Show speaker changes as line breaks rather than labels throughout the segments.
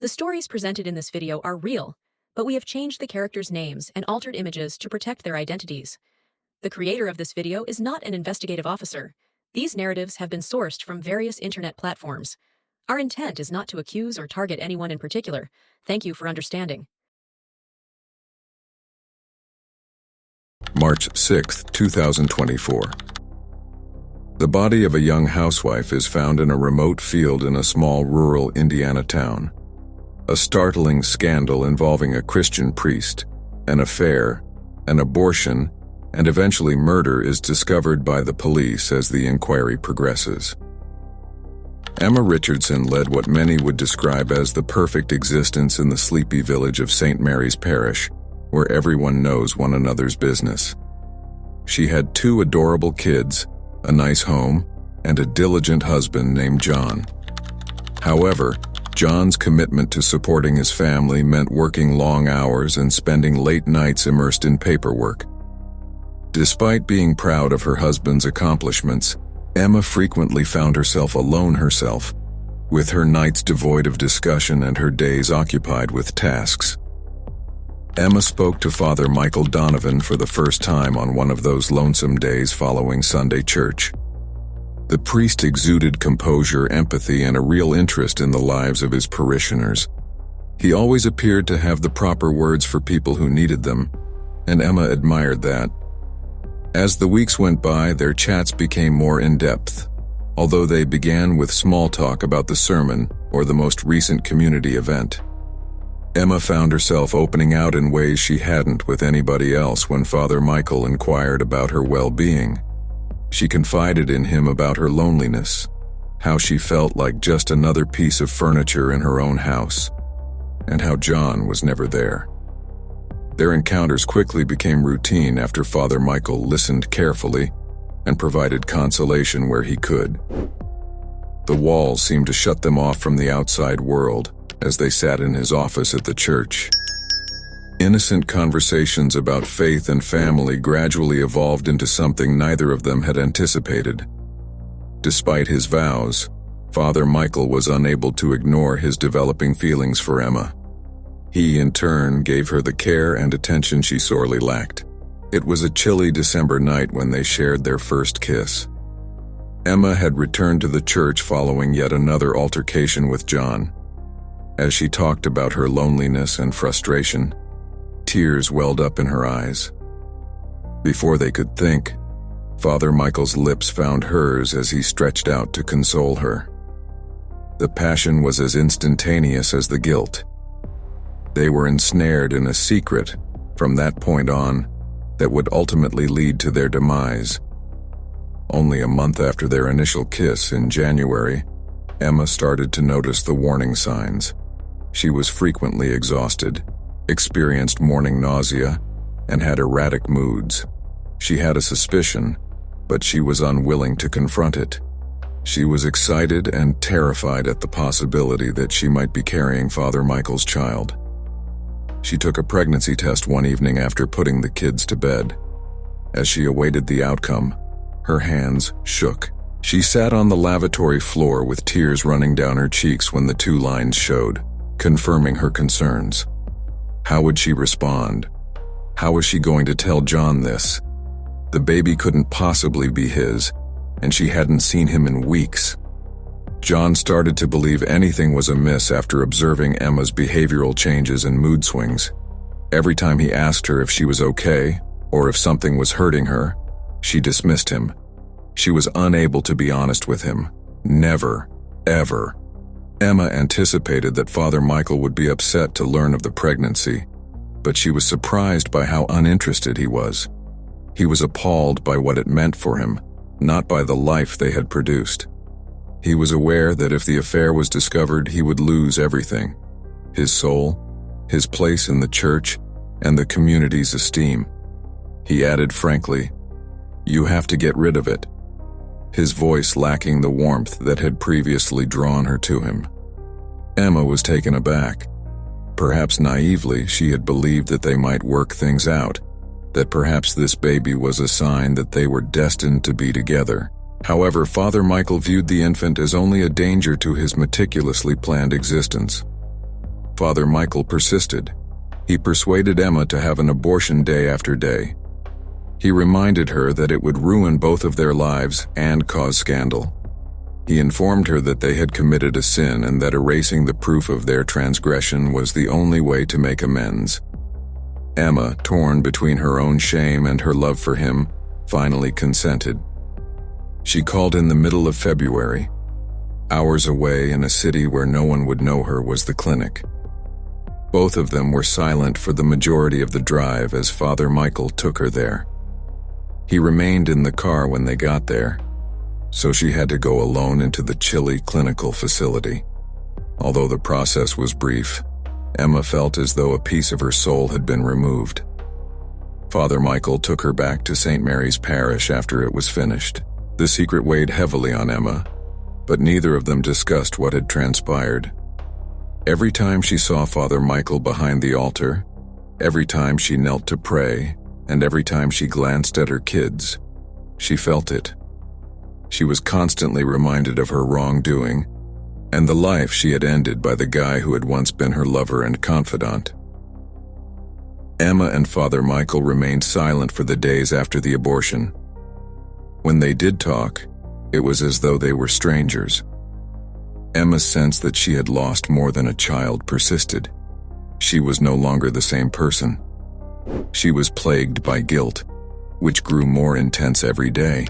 The stories presented in this video are real, but we have changed the characters' names and altered images to protect their identities. The creator of this video is not an investigative officer. These narratives have been sourced from various internet platforms. Our intent is not to accuse or target anyone in particular. Thank you for understanding.
March 6, 2024. The body of a young housewife is found in a remote field in a small rural Indiana town. A startling scandal involving a Christian priest, an affair, an abortion, and eventually murder is discovered by the police as the inquiry progresses. Emma Richardson led what many would describe as the perfect existence in the sleepy village of St. Mary's Parish, where everyone knows one another's business. She had 2 adorable kids, a nice home, and a diligent husband named John. However, John's commitment to supporting his family meant working long hours and spending late nights immersed in paperwork. Despite being proud of her husband's accomplishments, Emma frequently found herself alone herself, with her nights devoid of discussion and her days occupied with tasks. Emma spoke to Father Michael Donovan for the first time on one of those lonesome days following Sunday church. The priest exuded composure, empathy, and a real interest in the lives of his parishioners. He always appeared to have the proper words for people who needed them, and Emma admired that. As the weeks went by, their chats became more in-depth, although they began with small talk about the sermon or the most recent community event. Emma found herself opening out in ways she hadn't with anybody else when Father Michael inquired about her well-being. She confided in him about her loneliness, how she felt like just another piece of furniture in her own house, and how John was never there. Their encounters quickly became routine after Father Michael listened carefully and provided consolation where he could. The walls seemed to shut them off from the outside world as they sat in his office at the church. Innocent conversations about faith and family gradually evolved into something neither of them had anticipated. Despite his vows, Father Michael was unable to ignore his developing feelings for Emma. He, in turn, gave her the care and attention she sorely lacked. It was a chilly December night when they shared their first kiss. Emma had returned to the church following yet another altercation with John. As she talked about her loneliness and frustration, tears welled up in her eyes. Before they could think, Father Michael's lips found hers as he stretched out to console her. The passion was as instantaneous as the guilt. They were ensnared in a secret, from that point on, that would ultimately lead to their demise. Only a month after their initial kiss in January, Emma started to notice the warning signs. She was frequently exhausted, experienced morning nausea, and had erratic moods. She had a suspicion, but she was unwilling to confront it. She was excited and terrified at the possibility that she might be carrying Father Michael's child. She took a pregnancy test one evening after putting the kids to bed. As she awaited the outcome, her hands shook. She sat on the lavatory floor with tears running down her cheeks when the 2 lines showed, confirming her concerns. How would she respond? How was she going to tell John this? The baby couldn't possibly be his, and she hadn't seen him in weeks. John started to believe anything was amiss after observing Emma's behavioral changes and mood swings. Every time he asked her if she was okay, or if something was hurting her, she dismissed him. She was unable to be honest with him. Never, ever. Emma anticipated that Father Michael would be upset to learn of the pregnancy, but she was surprised by how uninterested he was. He was appalled by what it meant for him, not by the life they had produced. He was aware that if the affair was discovered, he would lose everything: his soul, his place in the church, and the community's esteem. He added frankly, "You have to get rid of it," his voice lacking the warmth that had previously drawn her to him. Emma was taken aback. Perhaps naively, she had believed that they might work things out, that perhaps this baby was a sign that they were destined to be together. However, Father Michael viewed the infant as only a danger to his meticulously planned existence. Father Michael persisted. He persuaded Emma to have an abortion day after day. He reminded her that it would ruin both of their lives and cause scandal. He informed her that they had committed a sin and that erasing the proof of their transgression was the only way to make amends. Emma, torn between her own shame and her love for him, finally consented. She called in the middle of February. Hours away in a city where no one would know her was the clinic. Both of them were silent for the majority of the drive as Father Michael took her there. He remained in the car when they got there, so she had to go alone into the chilly clinical facility. Although the process was brief, Emma felt as though a piece of her soul had been removed. Father Michael took her back to St. Mary's Parish after it was finished. The secret weighed heavily on Emma, but neither of them discussed what had transpired. Every time she saw Father Michael behind the altar, every time she knelt to pray, and every time she glanced at her kids, she felt it. She was constantly reminded of her wrongdoing and the life she had ended by the guy who had once been her lover and confidant. Emma and Father Michael remained silent for the days after the abortion. When they did talk, it was as though they were strangers. Emma's sense that she had lost more than a child persisted. She was no longer the same person. She was plagued by guilt, which grew more intense every day.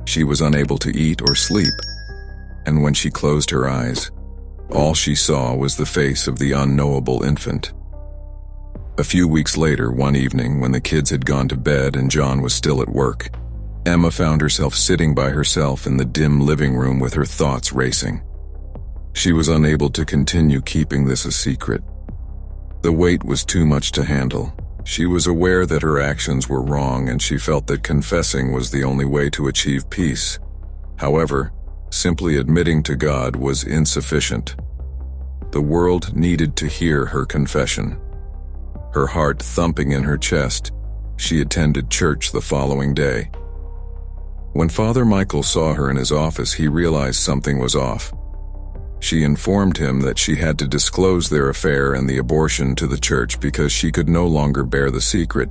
She was unable to eat or sleep, and when she closed her eyes, all she saw was the face of the unknowable infant. A few weeks later, one evening when the kids had gone to bed and John was still at work, Emma found herself sitting by herself in the dim living room with her thoughts racing. She was unable to continue keeping this a secret. The weight was too much to handle. She was aware that her actions were wrong and she felt that confessing was the only way to achieve peace. However, simply admitting to God was insufficient. The world needed to hear her confession. Her heart thumping in her chest, she attended church the following day. When Father Michael saw her in his office, he realized something was off. She informed him that she had to disclose their affair and the abortion to the church because she could no longer bear the secret.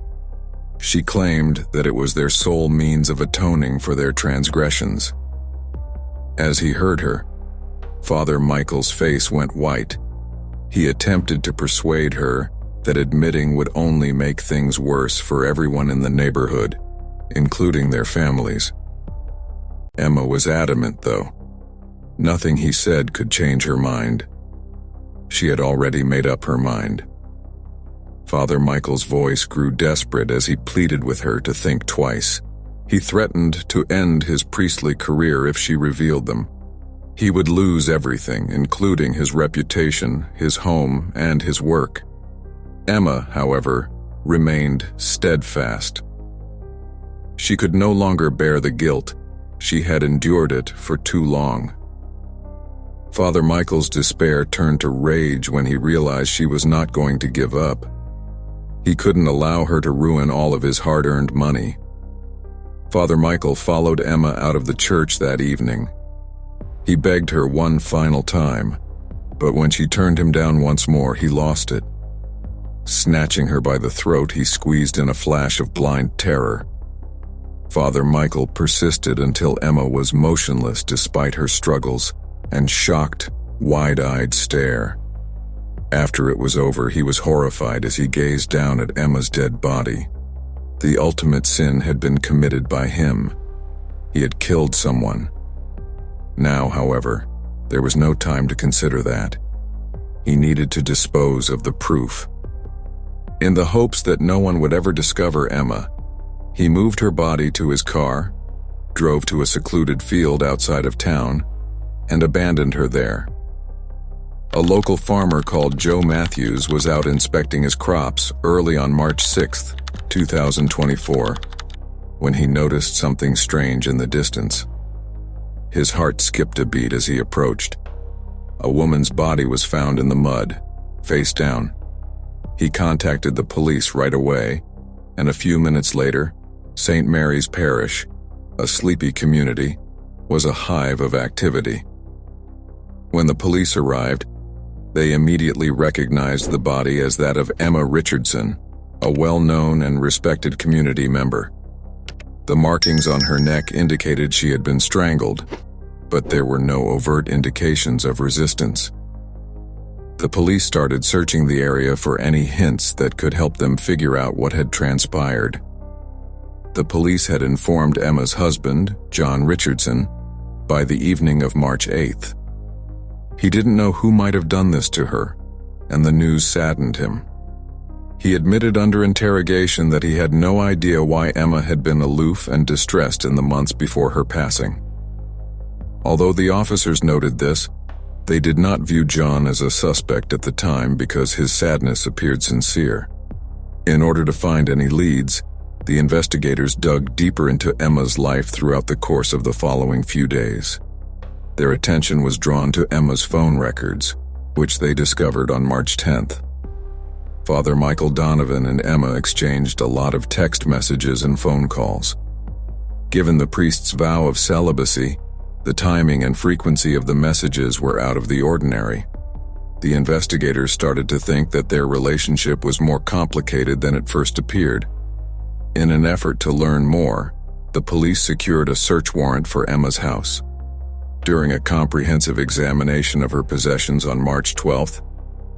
She claimed that it was their sole means of atoning for their transgressions. As he heard her, Father Michael's face went white. He attempted to persuade her that admitting would only make things worse for everyone in the neighborhood, including their families. Emma was adamant, though. Nothing he said could change her mind. She had already made up her mind. Father Michael's voice grew desperate as he pleaded with her to think twice. He threatened to end his priestly career if she revealed them. He would lose everything, including his reputation, his home, and his work. Emma, however, remained steadfast. She could no longer bear the guilt. She had endured it for too long. Father Michael's despair turned to rage when he realized she was not going to give up. He couldn't allow her to ruin all of his hard-earned money. Father Michael followed Emma out of the church that evening. He begged her one final time, but when she turned him down once more, he lost it. Snatching her by the throat, he squeezed in a flash of blind terror. Father Michael persisted until Emma was motionless despite her struggles and shocked, wide-eyed stare. After it was over, he was horrified as he gazed down at Emma's dead body. The ultimate sin had been committed by him. He had killed someone. Now, however, there was no time to consider that. He needed to dispose of the proof. In the hopes that no one would ever discover Emma, he moved her body to his car, drove to a secluded field outside of town, and abandoned her there. A local farmer called Joe Matthews was out inspecting his crops early on March 6, 2024, when he noticed something strange in the distance. His heart skipped a beat as he approached. A woman's body was found in the mud, face down. He contacted the police right away, and a few minutes later, St. Mary's Parish, a sleepy community, was a hive of activity. When the police arrived, They immediately recognized the body as that of Emma Richardson, a well-known and respected community member. The markings on her neck indicated she had been strangled, but there were no overt indications of resistance. The police started searching the area for any hints that could help them figure out what had transpired. The police had informed Emma's husband, John Richardson, by the evening of March 8th. He didn't know who might have done this to her, and the news saddened him. He admitted under interrogation that he had no idea why Emma had been aloof and distressed in the months before her passing. Although the officers noted this, they did not view John as a suspect at the time because his sadness appeared sincere. In order to find any leads, the investigators dug deeper into Emma's life throughout the course of the following few days. Their attention was drawn to Emma's phone records, which they discovered on March 10th. Father Michael Donovan and Emma exchanged a lot of text messages and phone calls. Given the priest's vow of celibacy, the timing and frequency of the messages were out of the ordinary. The investigators started to think that their relationship was more complicated than it first appeared. In an effort to learn more, the police secured a search warrant for Emma's house. During a comprehensive examination of her possessions on March 12th,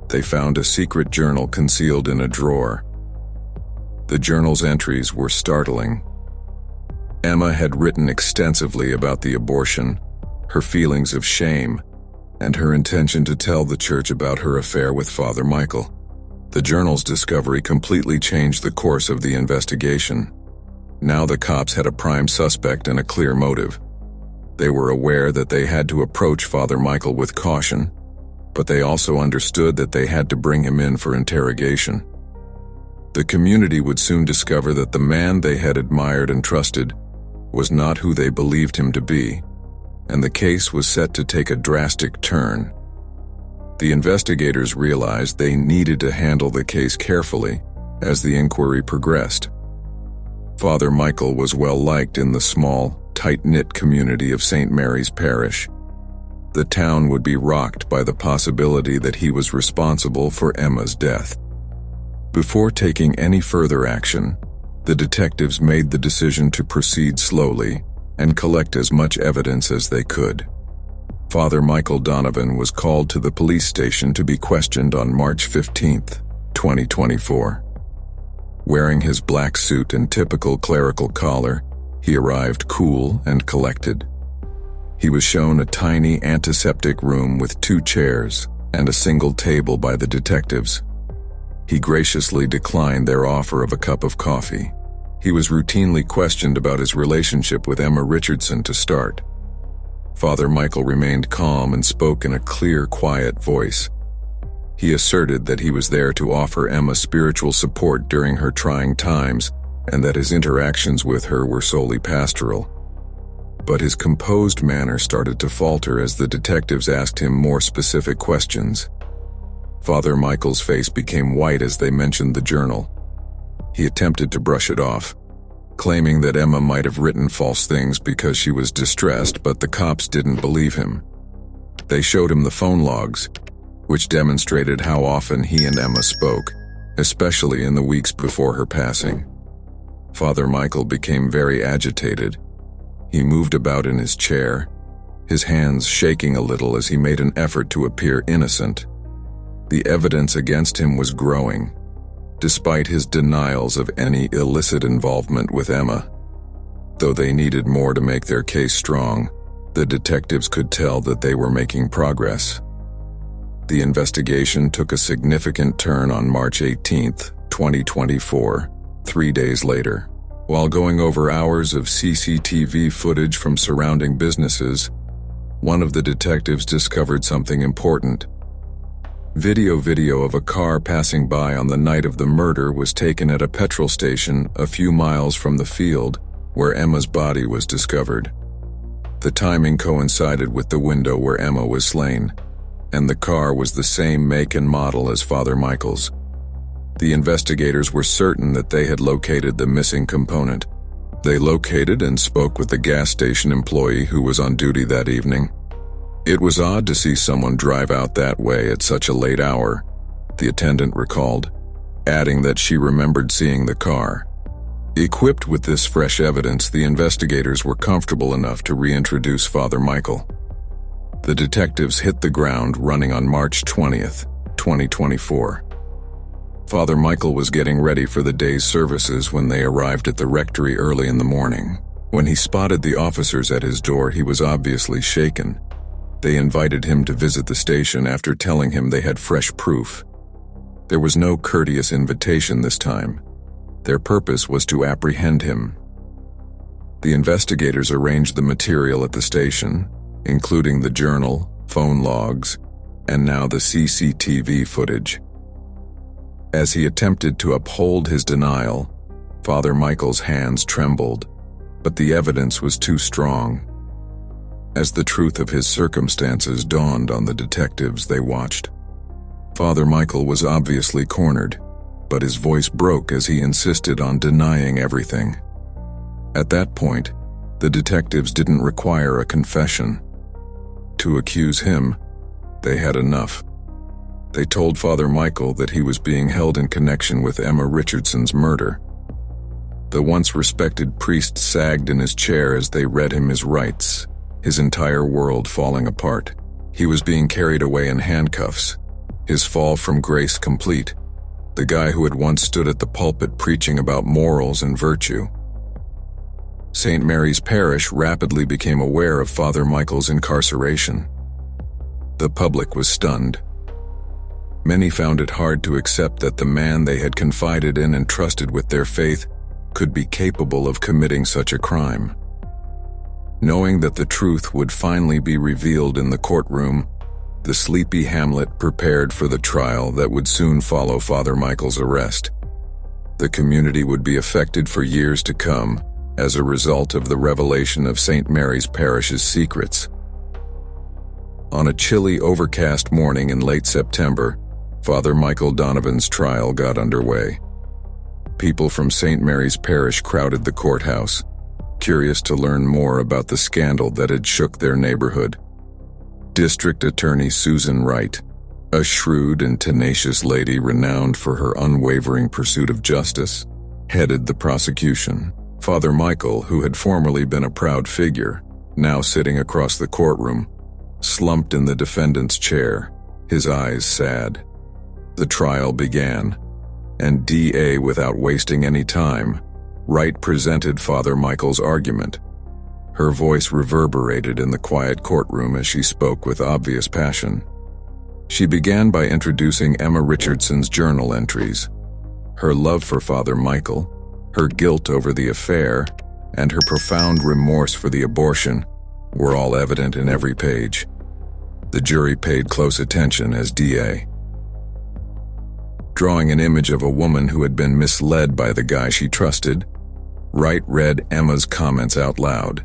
they found a secret journal concealed in a drawer. The journal's entries were startling. Emma had written extensively about the abortion, her feelings of shame, and her intention to tell the church about her affair with Father Michael. The journal's discovery completely changed the course of the investigation. Now the cops had a prime suspect and a clear motive. They were aware that they had to approach Father Michael with caution, but they also understood that they had to bring him in for interrogation. The community would soon discover that the man they had admired and trusted was not who they believed him to be, and the case was set to take a drastic turn. The investigators realized they needed to handle the case carefully as the inquiry progressed. Father Michael was well liked in the small, tight-knit community of St. Mary's Parish. The town would be rocked by the possibility that he was responsible for Emma's death. Before taking any further action, the detectives made the decision to proceed slowly and collect as much evidence as they could. Father Michael Donovan was called to the police station to be questioned on March 15, 2024. Wearing his black suit and typical clerical collar, he arrived cool and collected. He was shown a tiny antiseptic room with 2 chairs and a single table by the detectives. He graciously declined their offer of a cup of coffee. He was routinely questioned about his relationship with Emma Richardson to start. Father Michael remained calm and spoke in a clear, quiet voice. He asserted that he was there to offer Emma spiritual support during her trying times and that his interactions with her were solely pastoral. But his composed manner started to falter as the detectives asked him more specific questions. Father Michael's face became white as they mentioned the journal. He attempted to brush it off, claiming that Emma might have written false things because she was distressed, but the cops didn't believe him. They showed him the phone logs, which demonstrated how often he and Emma spoke, especially in the weeks before her passing. Father Michael became very agitated. He moved about in his chair, his hands shaking a little as he made an effort to appear innocent. The evidence against him was growing, despite his denials of any illicit involvement with Emma. Though they needed more to make their case strong, the detectives could tell that they were making progress. The investigation took a significant turn on March 18, 2024, 3 days later. While going over hours of CCTV footage from surrounding businesses, one of the detectives discovered something important. Video of a car passing by on the night of the murder was taken at a petrol station a few miles from the field where Emma's body was discovered. The timing coincided with the window where Emma was slain, and the car was the same make and model as Father Michael's. The investigators were certain that they had located the missing component. They located and spoke with the gas station employee who was on duty that evening. "It was odd to see someone drive out that way at such a late hour," the attendant recalled, adding that she remembered seeing the car. Equipped with this fresh evidence, the investigators were comfortable enough to reintroduce Father Michael. The detectives hit the ground running on March 20th, 2024. Father Michael was getting ready for the day's services when they arrived at the rectory early in the morning. When he spotted the officers at his door, he was obviously shaken. They invited him to visit the station after telling him they had fresh proof. There was no courteous invitation this time. Their purpose was to apprehend him. The investigators arranged the material at the station, including the journal, phone logs, and now the CCTV footage. As he attempted to uphold his denial, Father Michael's hands trembled, but the evidence was too strong. As the truth of his circumstances dawned on the detectives, they watched. Father Michael was obviously cornered, but his voice broke as he insisted on denying everything. At that point, the detectives didn't require a confession. To accuse him, they had enough. They told Father Michael that he was being held in connection with Emma Richardson's murder. The once respected priest sagged in his chair as they read him his rights, his entire world falling apart. He was being carried away in handcuffs, his fall from grace complete. The guy who had once stood at the pulpit preaching about morals and virtue. St. Mary's Parish rapidly became aware of Father Michael's incarceration. The public was stunned. Many found it hard to accept that the man they had confided in and trusted with their faith could be capable of committing such a crime. Knowing that the truth would finally be revealed in the courtroom, the sleepy hamlet prepared for the trial that would soon follow Father Michael's arrest. The community would be affected for years to come as a result of the revelation of St. Mary's Parish's secrets. On a chilly, overcast morning in late September, Father Michael Donovan's trial got underway. People from St. Mary's Parish crowded the courthouse, curious to learn more about the scandal that had shook their neighborhood. District Attorney Susan Wright, a shrewd and tenacious lady renowned for her unwavering pursuit of justice, headed the prosecution. Father Michael, who had formerly been a proud figure, now sitting across the courtroom, slumped in the defendant's chair, his eyes sad. The trial began, and DA, without wasting any time, Wright presented Father Michael's argument. Her voice reverberated in the quiet courtroom as she spoke with obvious passion. She began by introducing Emma Richardson's journal entries. Her love for Father Michael, her guilt over the affair, and her profound remorse for the abortion were all evident in every page. The jury paid close attention as DA, drawing an image of a woman who had been misled by the guy she trusted, Wright read Emma's comments out loud.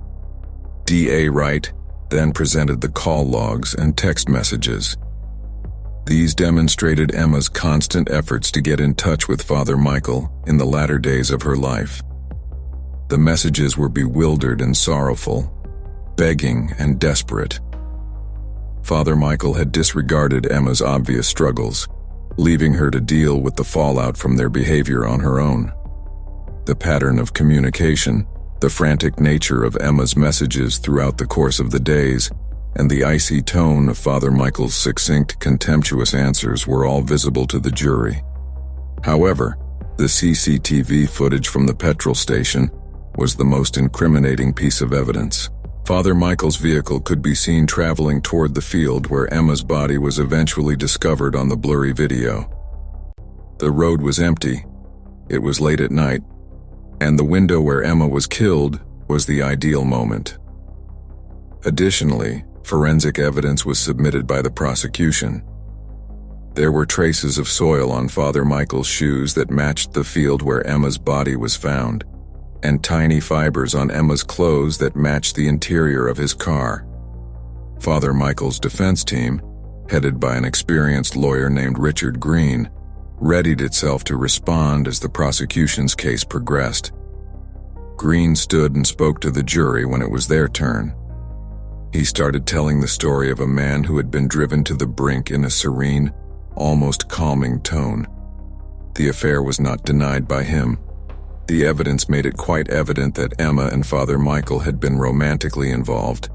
DA Wright then presented the call logs and text messages. These demonstrated Emma's constant efforts to get in touch with Father Michael in the latter days of her life. The messages were bewildered and sorrowful, begging and desperate. Father Michael had disregarded Emma's obvious struggles, leaving her to deal with the fallout from their behavior on her own. The pattern of communication, the frantic nature of Emma's messages throughout the course of the days, and the icy tone of Father Michael's succinct, contemptuous answers were all visible to the jury. However, the CCTV footage from the petrol station was the most incriminating piece of evidence. Father Michael's vehicle could be seen traveling toward the field where Emma's body was eventually discovered on the blurry video. The road was empty, it was late at night, and the window where Emma was killed was the ideal moment. Additionally, forensic evidence was submitted by the prosecution. There were traces of soil on Father Michael's shoes that matched the field where Emma's body was found, and tiny fibers on Emma's clothes that matched the interior of his car. Father Michael's defense team, headed by an experienced lawyer named Richard Green, readied itself to respond as the prosecution's case progressed. Green stood and spoke to the jury when it was their turn. He started telling the story of a man who had been driven to the brink in a serene, almost calming tone. The affair was not denied by him. The evidence made it quite evident that Emma and Father Michael had been romantically involved.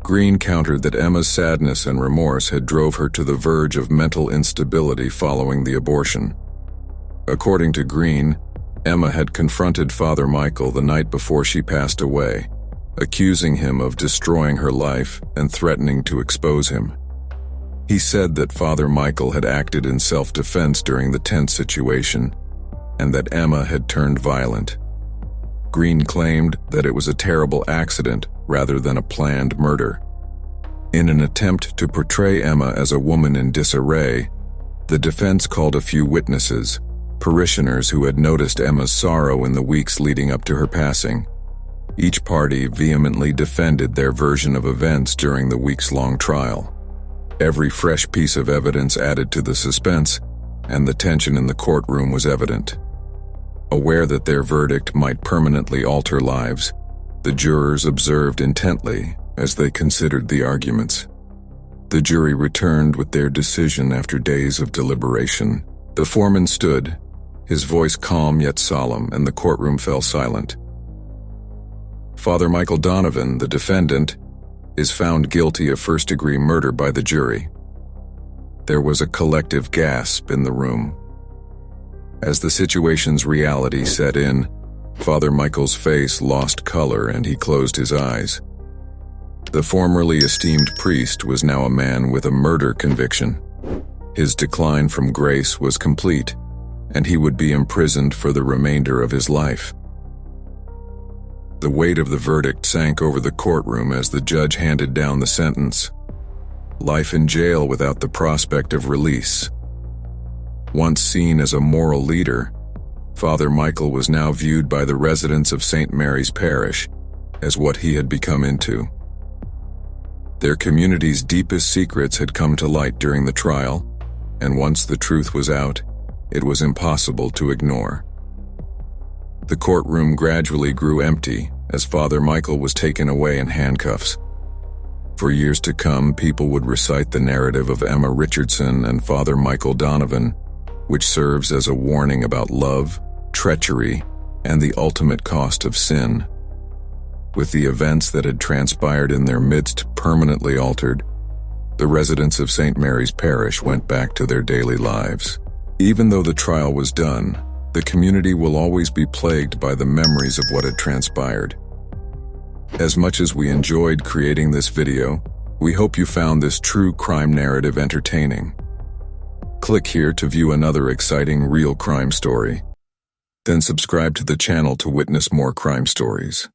Green countered that Emma's sadness and remorse had drove her to the verge of mental instability following the abortion. According to Green, Emma had confronted Father Michael the night before she passed away, accusing him of destroying her life and threatening to expose him. He said that Father Michael had acted in self-defense during the tense situation, and that Emma had turned violent. Green claimed that it was a terrible accident rather than a planned murder. In an attempt to portray Emma as a woman in disarray, the defense called a few witnesses, parishioners who had noticed Emma's sorrow in the weeks leading up to her passing. Each party vehemently defended their version of events during the weeks-long trial. Every fresh piece of evidence added to the suspense, and the tension in the courtroom was evident. Aware that their verdict might permanently alter lives, the jurors observed intently as they considered the arguments. The jury returned with their decision after days of deliberation. The foreman stood, his voice calm yet solemn, and the courtroom fell silent. Father Michael Donovan, the defendant, is found guilty of first-degree murder by the jury. There was a collective gasp in the room. As the situation's reality set in, Father Michael's face lost color and he closed his eyes. The formerly esteemed priest was now a man with a murder conviction. His decline from grace was complete, and he would be imprisoned for the remainder of his life. The weight of the verdict sank over the courtroom as the judge handed down the sentence. Life in jail without the prospect of release. Once seen as a moral leader, Father Michael was now viewed by the residents of St. Mary's Parish as what he had become into. Their community's deepest secrets had come to light during the trial, and once the truth was out, it was impossible to ignore. The courtroom gradually grew empty as Father Michael was taken away in handcuffs. For years to come, people would recite the narrative of Emma Richardson and Father Michael Donovan, which serves as a warning about love, treachery, and the ultimate cost of sin. With the events that had transpired in their midst permanently altered, the residents of St. Mary's Parish went back to their daily lives. Even though the trial was done, the community will always be plagued by the memories of what had transpired. As much as we enjoyed creating this video, we hope you found this true crime narrative entertaining. Click here to view another exciting real crime story. Then subscribe to the channel to witness more crime stories.